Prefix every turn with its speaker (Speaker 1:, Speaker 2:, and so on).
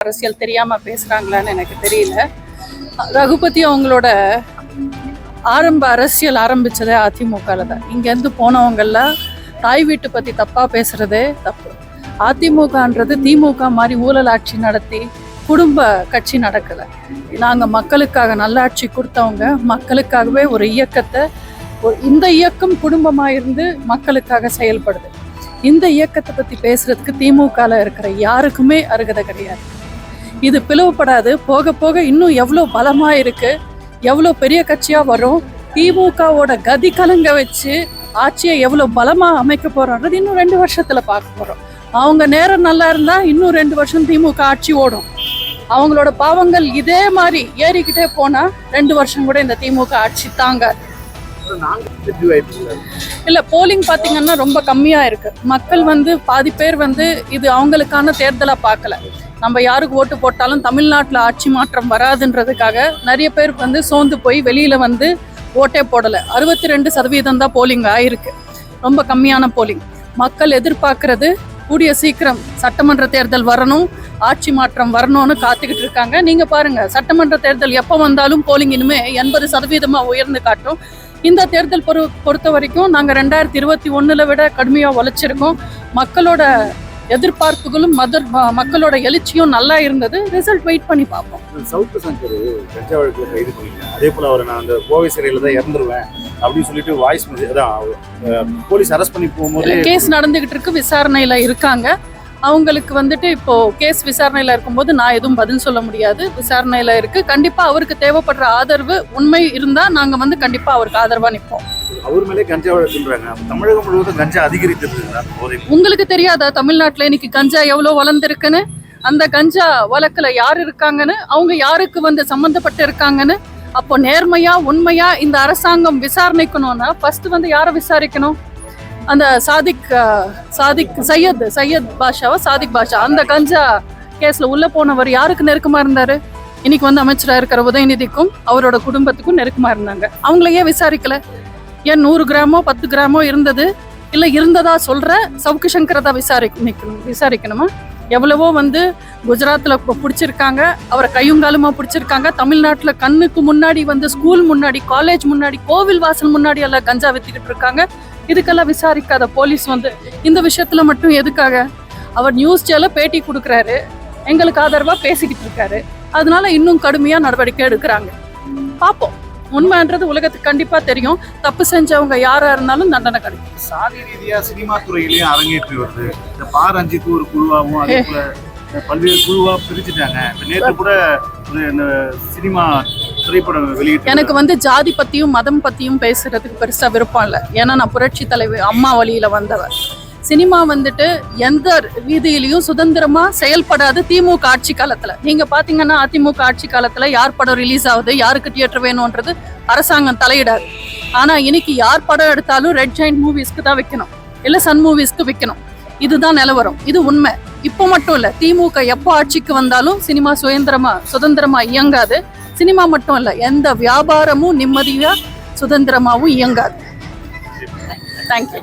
Speaker 1: அரசியல் தெரியாம பேசுறாங்களான்னு எனக்கு தெரியல. ரகுபதி அவங்களோட ஆரம்ப அரசியல் ஆரம்பிச்சதே அதிமுகல தான். இங்கேருந்து போனவங்கெல்லாம் தாய் வீட்டு பத்தி தப்பா பேசுறதே தப்பு. அதிமுகன்றது திமுக மாதிரி ஊழல் ஆட்சி நடத்தி குடும்ப கட்சி நடக்கலை. நாங்கள் மக்களுக்காக நல்லாட்சி கொடுத்தவங்க, மக்களுக்காகவே ஒரு இயக்கத்தை, இந்த இயக்கம் குடும்பமாக இருந்து மக்களுக்காக செயல்படுது. இந்த இயக்கத்தை பற்றி பேசுறதுக்கு திமுகவில் இருக்கிற யாருக்குமே அருகதை கிடையாது. இது பிளவுபடாது. போக போக இன்னும் எவ்வளோ பலமாக இருக்குது, எவ்வளோ பெரிய கட்சியாக வரும், திமுகவோட கதி கலங்க வச்சு ஆட்சியை எவ்வளோ பலமாக அமைக்க போகிறோன்றது இன்னும் 2 வருஷத்தில் பார்க்க போகிறோம். அவங்க நேரம் நல்லா இருந்தால் இன்னும் 2 வருஷம் திமுக ஆட்சி ஓடும். அவங்களோட பாவங்கள் இதே மாதிரி ஏறிக்கிட்டே போனால் 2 வருஷம் கூட இந்த திமுக ஆட்சி தாங்காது. இல்லை, போலிங் பார்த்தீங்கன்னா ரொம்ப கம்மியாக இருக்குது. மக்கள் பாதி பேர் இது அவங்களுக்கான தேர்தலாக பார்க்கல. நம்ம யாருக்கு ஓட்டு போட்டாலும் தமிழ்நாட்டில் ஆட்சி மாற்றம் வராதுன்றதுக்காக நிறைய பேர் சோர்ந்து போய் வெளியில் ஓட்டே போடலை. 62% தான் போலிங் ஆயிருக்கு. ரொம்ப கம்மியான போலிங். மக்கள் எதிர்பார்க்கறது கூடிய சீக்கிரம் சட்டமன்ற தேர்தல் வரணும், ஆட்சி மாற்றம் வரணும்னு காத்துக்கிட்டு இருக்காங்க. நீங்கள் பாருங்கள், சட்டமன்ற தேர்தல் எப்போ வந்தாலும் போலிங் இனிமே 80% உயர்ந்து காட்டும். இந்த தேர்தல் பொறுத்த வரைக்கும் நாங்கள் 2021 விட கடுமையாக உழைச்சிருக்கோம். மக்களோட எதிர்பார்ப்புகளும் மக்களோட எழுச்சியும் நல்லா இருந்தது. ரிசல்ட் வெயிட் பண்ணி பார்ப்போம்.
Speaker 2: சவுக்கு சங்கர் கஞ்சா வழக்கில் கைது பண்ணிங்க, அதே போல் அவர் நான் அந்த கோவை சிறையில் தான் இறந்துருவேன் அப்படின்னு சொல்லிட்டு வாய்ஸ் தான் போலீஸ் அரெஸ்ட் பண்ணி போகும்போது
Speaker 1: கேஸ் நடந்துகிட்டு இருக்கு, விசாரணையில் இருக்காங்க. அவங்களுக்கு இப்போ கேஸ் விசாரணையில் இருக்கும்போது நான் எதுவும் பதில் சொல்ல முடியாது. விசாரணையில் இருக்கு. கண்டிப்பா அவருக்கு தேவைப்படுற ஆதரவு உண்மை இருந்தா நாங்க கண்டிப்பா அவருக்கு ஆதரவா நிற்போம்.
Speaker 2: அவர் மேலே கஞ்சா வழக்குன்றாங்க. தமிழகம் முழுவதும் கஞ்சா அதிகரித்திருக்குங்களா?
Speaker 1: உங்களுக்கு தெரியாதா தமிழ்நாட்டுல இன்னைக்கு கஞ்சா எவ்வளவு வளர்ந்துருக்குன்னு? அந்த கஞ்சா வழக்குல யார் இருக்காங்கன்னு, அவங்க யாருக்கு சம்பந்தப்பட்டு இருக்காங்கன்னு, அப்போ நேர்மையா உண்மையா இந்த அரசாங்கம் விசாரணைக்கணும்னா ஃபர்ஸ்ட் யாரை விசாரிக்கணும்? அந்த சையத் பாஷாவா, சாதிக் பாஷா, அந்த கஞ்சா கேஸ்ல உள்ள போனவர் யாருக்கு நெருக்கமா இருந்தாரு? இன்னைக்கு அமைச்சராக இருக்கிற உதயநிதிக்கும் அவரோட குடும்பத்துக்கும் நெருக்கமா இருந்தாங்க. அவங்களையே விசாரிக்கல. ஏன் 100 கிராமோ 10 கிராமோ இருந்தது இல்லை இருந்ததா சொல்ற சவுக்கு சங்கரதா விசாரிக்கணுமா? எவ்வளவோ குஜராத்தில் பிடிச்சிருக்காங்க, அவரை கையுங்காலமா பிடிச்சிருக்காங்க. தமிழ்நாட்டில் கண்ணுக்கு முன்னாடி ஸ்கூல் முன்னாடி, காலேஜ் முன்னாடி, கோவில் வாசல் முன்னாடி எல்லாம் கஞ்சா வித்துக்கிட்டு இருக்காங்க. இதுக்கெல்லாம் விசாரிக்காத போலீஸ் இந்த விஷயத்துல மட்டும் எதுக்காக? அவர் நியூஸ் சேனல்ல பேட்டி கொடுக்குறாரு, எங்களுக்கு ஆதரவா பேசிக்கிட்டு இருக்காரு. அதனால இன்னும் கடுமையா நடவடிக்கை எடுக்கிறாங்க. பார்ப்போம். உண்மைன்றது உலகத்துக்கு கண்டிப்பா தெரியும். தப்பு செஞ்சவங்க யாரா இருந்தாலும் தண்டனை கிடைக்கும்.
Speaker 2: சாதி ரீதியா சினிமா துறையிலேயும் அரங்கேற்றி வருது. இந்த பார் ரஞ்சித் ஒரு குழுவாகவும் அதே போல பல்வேறு குழுவா பிரிச்சுட்டாங்க. நேற்று கூட சினிமா திரைப்படம் வெளியிட்டு
Speaker 1: எனக்கு ஜாதி பத்தியும் மதம் பத்தியும் பேசுறதுக்கு பெருசா விருப்பம் இல்லை. ஏன்னா நான் புரட்சி தலைவர் அம்மா வழியில வந்தவர். சினிமா எந்த வீதியிலையும் சுதந்திரமா செயல்படாது. திமுக ஆட்சி காலத்துல நீங்க பாத்தீங்கன்னா, அதிமுக ஆட்சி காலத்துல யார் படம் ரிலீஸ் ஆகுது, யாருக்கு தியேட்டர் வேணும்ன்றது அரசாங்கம் தலையிடாது. ஆனா இன்னைக்கு யார் படம் எடுத்தாலும் ரெட் ஜெயிண்ட் மூவிஸ்க்கு தான் வைக்கணும், இல்ல சன் மூவிஸ்க்கு வைக்கணும். இதுதான் நிலவரம். இது உண்மை. இப்போ மட்டும் இல்ல, திமுக எப்போ ஆட்சிக்கு வந்தாலும் சினிமா சுதந்திரமா இயங்காது. சினிமா மட்டும் இல்ல, எந்த வியாபாரமும் நிம்மதியா சுதந்திரமாவும் இயங்காது. தேங்க்யூ.